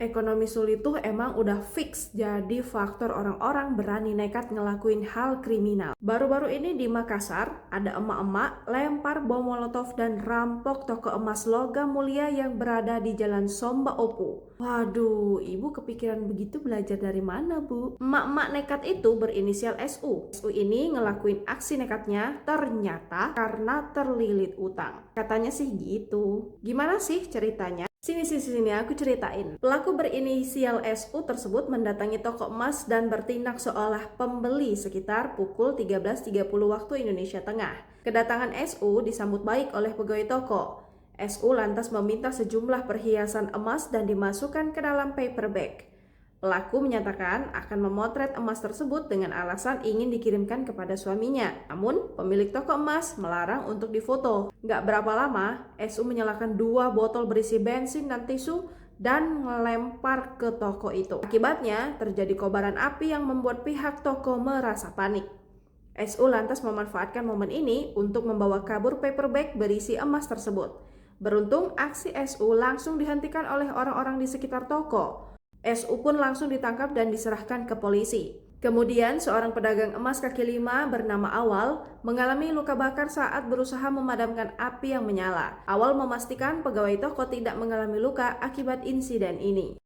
Ekonomi sulit tuh emang udah fix jadi faktor orang-orang berani nekat ngelakuin hal kriminal. Baru-baru ini di Makassar, ada emak-emak lempar bom molotov dan rampok toko emas logam mulia yang berada di Jalan Somba Opu. Waduh, ibu kepikiran begitu belajar dari mana, Bu? Emak-emak nekat itu berinisial SU. SU ini ngelakuin aksi nekatnya ternyata karena terlilit utang. Katanya sih gitu. Gimana sih ceritanya? Sini, aku ceritain. Pelaku berinisial SU tersebut mendatangi toko emas dan bertindak seolah pembeli sekitar pukul 13.30 waktu Indonesia Tengah. Kedatangan SU disambut baik oleh pegawai toko. SU lantas meminta sejumlah perhiasan emas dan dimasukkan ke dalam paper bag. Pelaku menyatakan akan memotret emas tersebut dengan alasan ingin dikirimkan kepada suaminya. Namun, pemilik toko emas melarang untuk difoto. Gak berapa lama, SU menyalakan 2 botol berisi bensin dan tisu dan melempar ke toko itu. Akibatnya, terjadi kobaran api yang membuat pihak toko merasa panik. SU lantas memanfaatkan momen ini untuk membawa kabur paper bag berisi emas tersebut. Beruntung, aksi SU langsung dihentikan oleh orang-orang di sekitar toko. SU pun langsung ditangkap dan diserahkan ke polisi. Kemudian seorang pedagang emas kaki lima bernama Awal mengalami luka bakar saat berusaha memadamkan api yang menyala. Awal memastikan pegawai toko tidak mengalami luka akibat insiden ini.